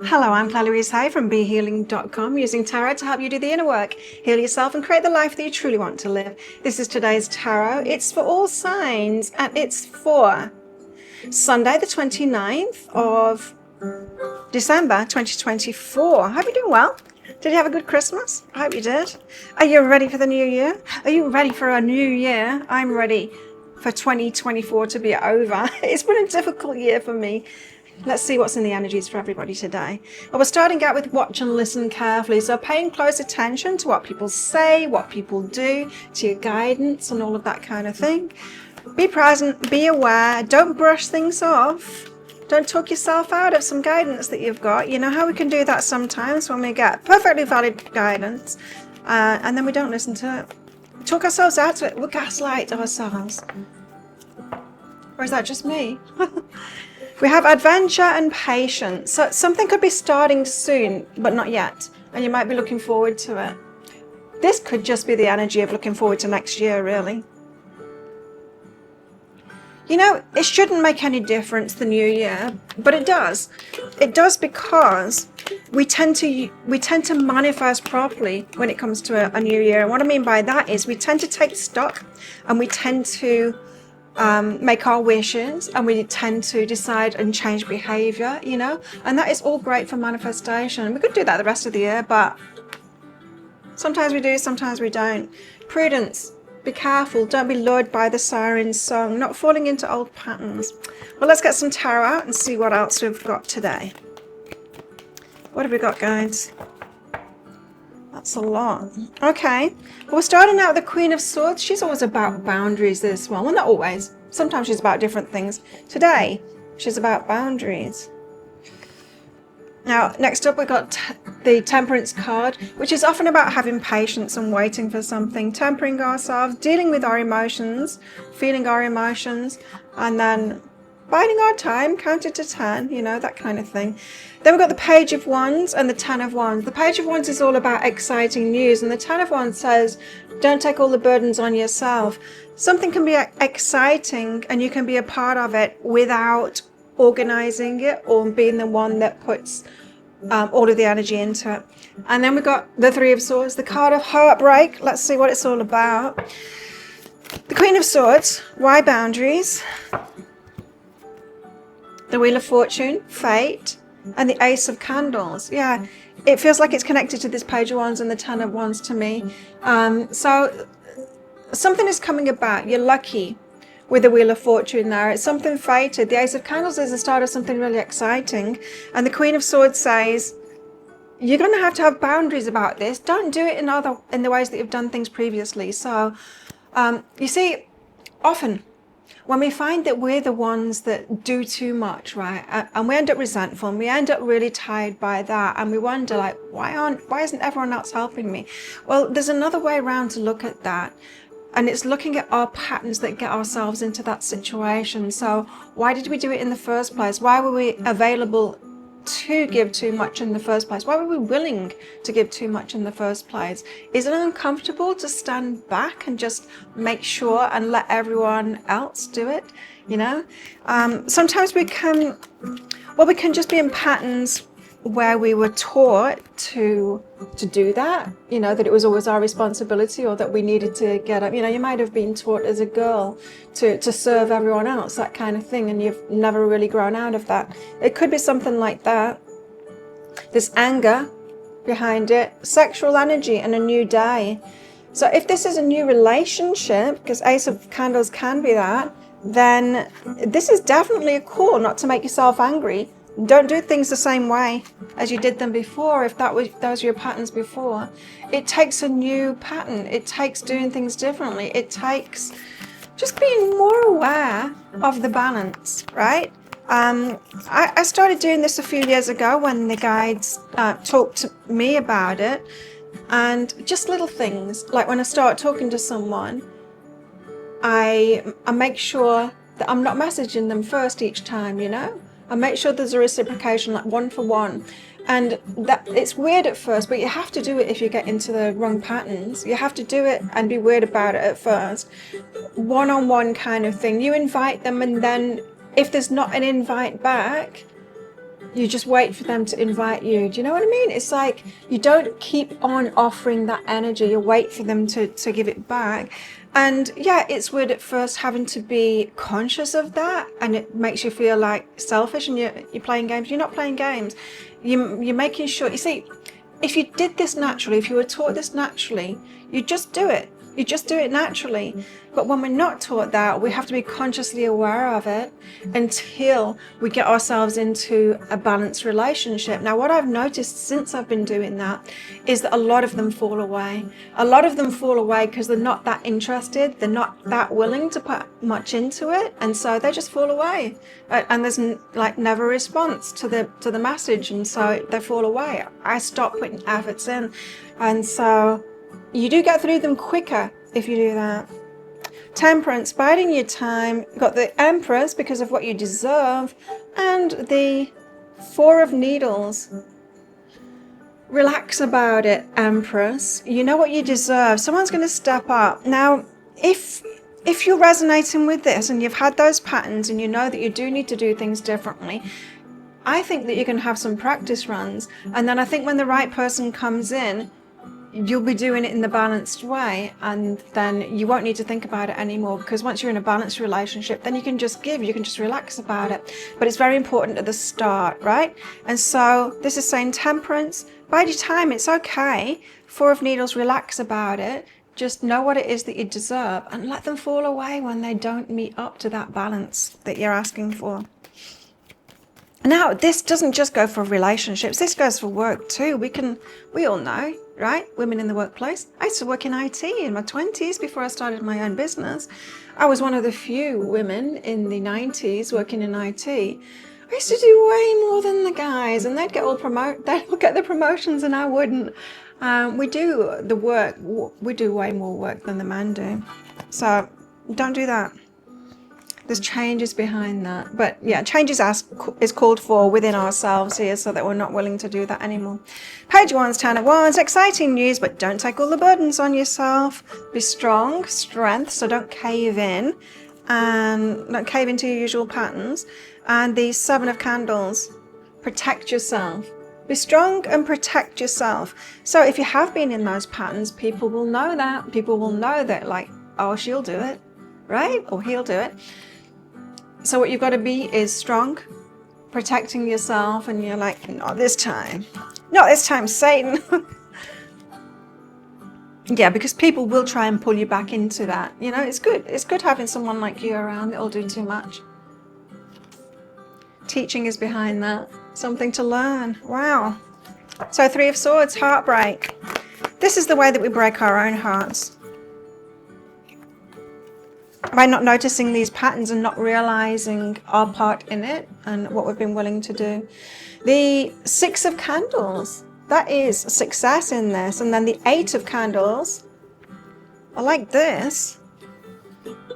Hello, I'm Claire Hay from BeHealing.com, using tarot to help you do the inner work, heal yourself and create the life that you truly want to live. This is today's tarot. It's for all signs and it's for Sunday the 29th of December 2024. I hope you're doing well. Did you have a good Christmas? I hope you did. Are you ready for the new year? Are you ready for a new year? I'm ready for 2024 to be over. It's been a difficult year for me. Let's see what's in the energies for everybody today. Well, we're starting out with watch and listen carefully. So paying close attention to what people say, what people do, to your guidance and all of that kind of thing. Be present, be aware, don't brush things off. Don't talk yourself out of some guidance that you've got. You know how we can do that sometimes when we get perfectly valid guidance and then we don't listen to it. Talk ourselves out of it. We'll gaslight ourselves. Or is that just me? We have adventure and patience. So something could be starting soon, but not yet. And you might be looking forward to it. This could just be the energy of looking forward to next year, really. You know, it shouldn't make any difference, the new year, but it does. It does because we tend to manifest properly when it comes to a new year. And what I mean by that is we tend to take stock and we tend to make our wishes, and we tend to decide and change behavior, you know, and that is all great for manifestation. We could do that the rest of the year, but sometimes we do, sometimes we don't. Prudence, be careful, don't be lured by the siren song, not falling into old patterns. Well, let's get some tarot out and see what else we've got today. What have we got, guys? That's a lot. Okay, well, we're starting out with the Queen of Swords. She's always about boundaries, this one. Well, not always. Sometimes she's about different things. Today, she's about boundaries. Now, next up, we've got the Temperance card, which is often about having patience and waiting for something, tempering ourselves, dealing with our emotions, feeling our emotions, and then biding our time, counting to 10, you know, that kind of thing. Then we've got the Page of Wands and the Ten of Wands. The Page of Wands is all about exciting news, and the Ten of Wands says, don't take all the burdens on yourself. Something can be exciting and you can be a part of it without organizing it or being the one that puts all of the energy into it. And then we've got the Three of Swords, the card of heartbreak. Let's see what it's all about. The Queen of Swords, why boundaries? The Wheel of Fortune, fate, and the Ace of Candles. Yeah, it feels like it's connected to this Page of Wands and the Ten of Wands to me. So something is coming about. You're lucky with the Wheel of Fortune there. It's something fated. The Ace of Candles is the start of something really exciting. And the Queen of Swords says, you're going to have boundaries about this. Don't do it in the ways that you've done things previously. So, you see, often when we find that we're the ones that do too much, right, and we end up resentful and we end up really tired by that, and we wonder, like, why isn't everyone else helping me? Well, there's another way around to look at that, and it's looking at our patterns that get ourselves into that situation. So why did we do it in the first place? Why were we available to give too much in the first place? Why were we willing to give too much in the first place? Is it uncomfortable to stand back and just make sure and let everyone else do it? You know, sometimes we can just be in patterns where we were taught to do that, you know, that it was always our responsibility, or that we needed to get up. You know, you might have been taught as a girl to serve everyone else, that kind of thing, and you've never really grown out of that. It could be something like that. There's anger behind it, sexual energy, and a new day. So if this is a new relationship, because Ace of Candles can be that, then this is definitely a call not to make yourself angry. Don't do things the same way as you did them before, if those were your patterns before. It takes a new pattern. It takes doing things differently. It takes just being more aware of the balance, right? I started doing this a few years ago when the guides talked to me about it, and just little things, like when I start talking to someone, I make sure that I'm not messaging them first each time, you know? And make sure there's a reciprocation, like one for one. And that it's weird at first, but you have to do it if you get into the wrong patterns. You have to do it and be weird about it at first. One-on-one kind of thing. You invite them, and then if there's not an invite back, You just wait for them to invite you. Do you know what I mean? It's like you don't keep on offering that energy. You wait for them to give it back. And yeah, it's weird at first having to be conscious of that, and it makes you feel like selfish and you're playing games. You're not playing games. You're making sure, you see, if you did this naturally, if you were taught this naturally, you just do it. You just do it naturally. But when we're not taught that, we have to be consciously aware of it until we get ourselves into a balanced relationship. Now, what I've noticed since I've been doing that is that a lot of them fall away. A lot of them fall away because they're not that interested. They're not that willing to put much into it. And so they just fall away. And there's like never a response to the message. And so they fall away. I stop putting efforts in. And so you do get through them quicker if you do that. Temperance, biding your time. Got the Empress, because of what you deserve, and the Four of Needles. Relax about it, Empress. You know what you deserve. Someone's going to step up. Now, if you're resonating with this and you've had those patterns and you know that you do need to do things differently, I think that you can have some practice runs. And then I think when the right person comes in, you'll be doing it in the balanced way, and then you won't need to think about it anymore, because once you're in a balanced relationship, then you can just give, you can just relax about it. But it's very important at the start, right? And so this is saying temperance, bide your time, it's okay. Four of Needles, relax about it. Just know what it is that you deserve and let them fall away when they don't meet up to that balance that you're asking for. Now, this doesn't just go for relationships, this goes for work too. We all know, right? Women in the workplace. I used to work in IT in my 20s before I started my own business. I was one of the few women in the 90s working in IT. I used to do way more than the guys, and they'd get the promotions and I wouldn't. We do the work, we do way more work than the men do. So don't do that. There's changes behind that. But yeah, changes is called for within ourselves here, so that we're not willing to do that anymore. Page of Wands, Ten of Wands, exciting news, but don't take all the burdens on yourself. Be strong, strength, so don't cave in and don't cave into your usual patterns. And the Seven of Candles, protect yourself. Be strong and protect yourself. So if you have been in those patterns, people will know that. People will know that, like, oh, she'll do it, right? Or he'll do it. So what you've got to be is strong, protecting yourself, and you're like, not this time. Not this time, Satan. Yeah, because people will try and pull you back into that. You know, it's good. It's good having someone like you around that'll do too much. Teaching is behind that. Something to learn. Wow. So Three of Swords, heartbreak. This is the way that we break our own hearts. By not noticing these patterns and not realizing our part in it and what we've been willing to do. The Six of Candles, that is success in this. And then the Eight of Candles, I like this.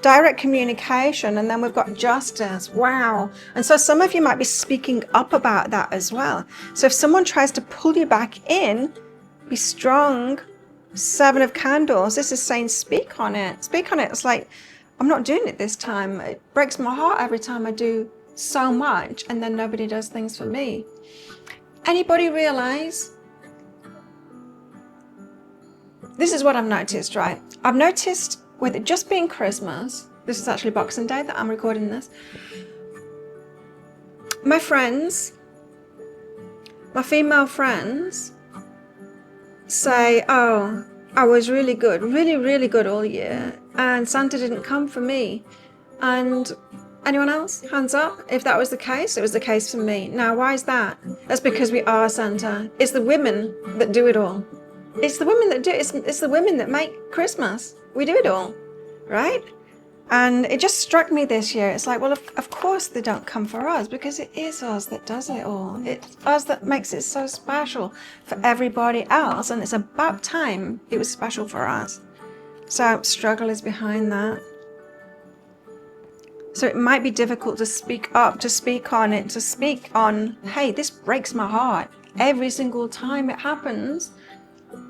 Direct communication, and then we've got justice. Wow. And so some of you might be speaking up about that as well. So if someone tries to pull you back in, be strong. Seven of Candles, this is saying speak on it. Speak on it. It's like, I'm not doing it this time. It breaks my heart every time I do so much and then nobody does things for me. Anybody realize? This is what I've noticed, right? I've noticed with it just being Christmas, this is actually Boxing Day that I'm recording this. My friends, my female friends say, oh, I was really good, really, really good all year, and Santa didn't come for me. And anyone else? Hands up. If that was the case, it was the case for me. Now, why is that? That's because we are Santa. It's the women that do it all. It's the women that do it. It's the women that make Christmas. We do it all, right? And it just struck me this year. It's like, well, of course they don't come for us, because it is us that does it all. It's us that makes it so special for everybody else. And it's about time it was special for us. So struggle is behind that. So it might be difficult to speak up, to speak on it, to speak on, hey, this breaks my heart every single time it happens,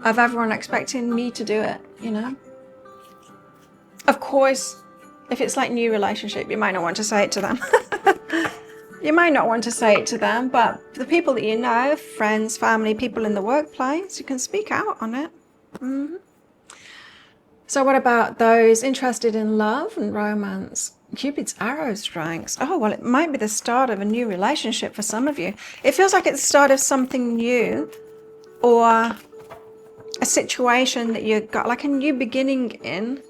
of everyone expecting me to do it, you know? Of course, if it's like new relationship, you might not want to say it to them. You might not want to say it to them, but the people that you know, friends, family, people in the workplace, you can speak out on it. So what about those interested in love and romance? Cupid's arrow strikes. Oh, well, it might be the start of a new relationship for some of you. It feels like it's the start of something new, or a situation that you've got like a new beginning in,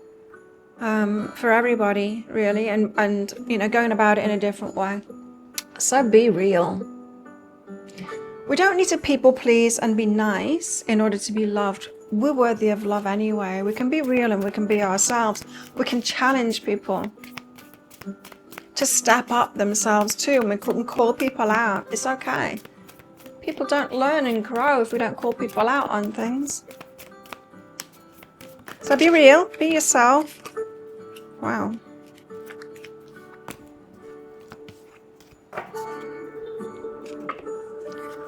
for everybody, really, and you know, going about it in a different way. So be real. We don't need to people please and be nice in order to be loved. We're worthy of love anyway. We can be real and we can be ourselves. We can challenge people to step up themselves too, and we can call people out. It's okay. People don't learn and grow if we don't call people out on things. So be real, be yourself. Wow.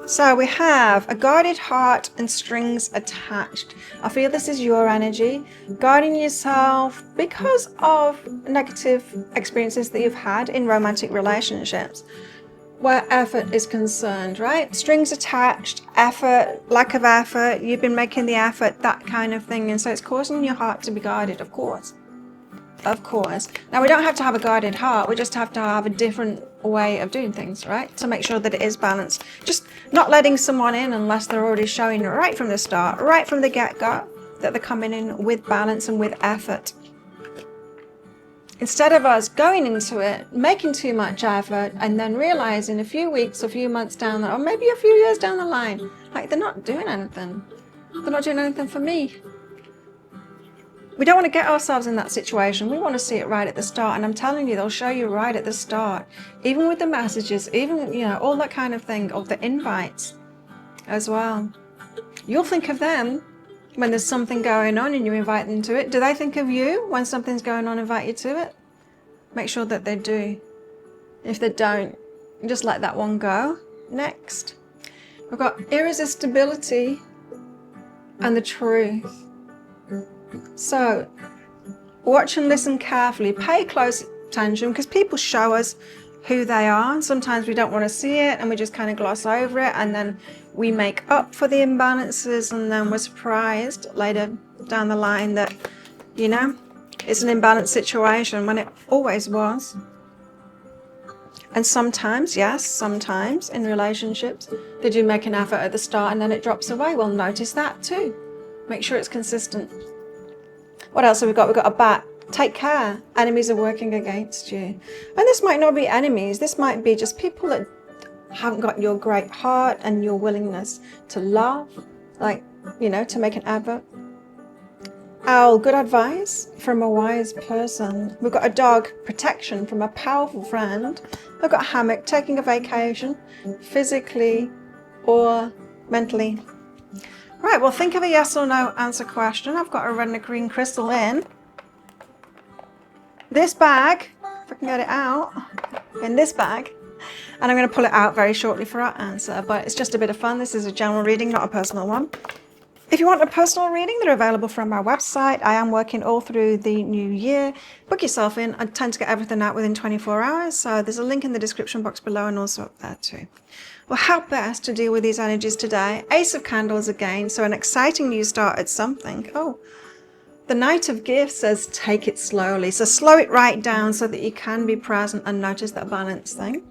So we have a guarded heart and strings attached. I feel this is your energy, guarding yourself because of negative experiences that you've had in romantic relationships where effort is concerned, right? Strings attached, effort, lack of effort, you've been making the effort, that kind of thing. And so it's causing your heart to be guarded, of course. Of course. Now, we don't have to have a guarded heart. We just have to have a different way of doing things, right? To make sure that it is balanced. Just not letting someone in unless they're already showing right from the start, right from the get-go, that they're coming in with balance and with effort. Instead of us going into it, making too much effort, and then realizing a few weeks or a few months down the, or maybe a few years down the line, like they're not doing anything. They're not doing anything for me. We don't want to get ourselves in that situation. We want to see it right at the start. And I'm telling you, they'll show you right at the start. Even with the messages, even, you know, all that kind of thing, of the invites as well. You'll think of them when there's something going on and you invite them to it. Do they think of you when something's going on and invite you to it? Make sure that they do. If they don't, just let that one go. Next. We've got irresistibility and the truth. So, watch and listen carefully. Pay close attention, because people show us who they are. Sometimes we don't want to see it and we just kind of gloss over it, and then we make up for the imbalances, and then we're surprised later down the line that, you know, it's an imbalanced situation when it always was. And sometimes, yes, sometimes in relationships, they do make an effort at the start and then it drops away. Well, notice that too. Make sure it's consistent. What else have we got? We've got a bat. Take care. Enemies are working against you. And this might not be enemies. This might be just people that haven't got your great heart and your willingness to love, like, you know, to make an effort. Owl, good advice from a wise person. We've got a dog, protection from a powerful friend. We've got a hammock, taking a vacation, physically or mentally. Right, well, think of a yes or no answer question. I've got a red and a green crystal in this bag, if I can get it out, in this bag. And I'm going to pull it out very shortly for our answer, but it's just a bit of fun. This is a general reading, not a personal one. If you want a personal reading, they're available from our website. I am working all through the new year. Book yourself in. I tend to get everything out within 24 hours, so there's a link in the description box below and also up there too. Well, how best to deal with these energies today? Ace of Candles again, so an exciting new start at something. Oh, the Knight of Gifts says take it slowly. So slow it right down so that you can be present and notice that balance thing.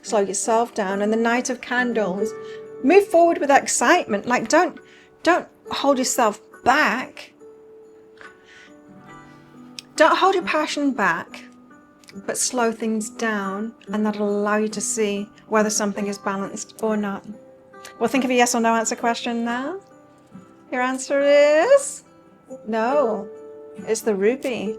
Slow yourself down. And the Knight of Candles, move forward with excitement. Like don't hold yourself back. Don't hold your passion back, but slow things down, and that'll allow you to see whether something is balanced or not. Well, think of a yes or no answer question now. Your answer is no. It's the Ruby.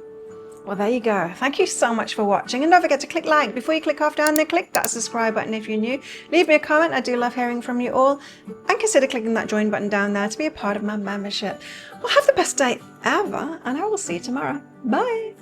Well, there you go. Thank you so much for watching. And don't forget to click like. Before you click off down there, click that subscribe button if you're new. Leave me a comment. I do love hearing from you all. And consider clicking that join button down there to be a part of my membership. Well, have the best day ever, and I will see you tomorrow. Bye.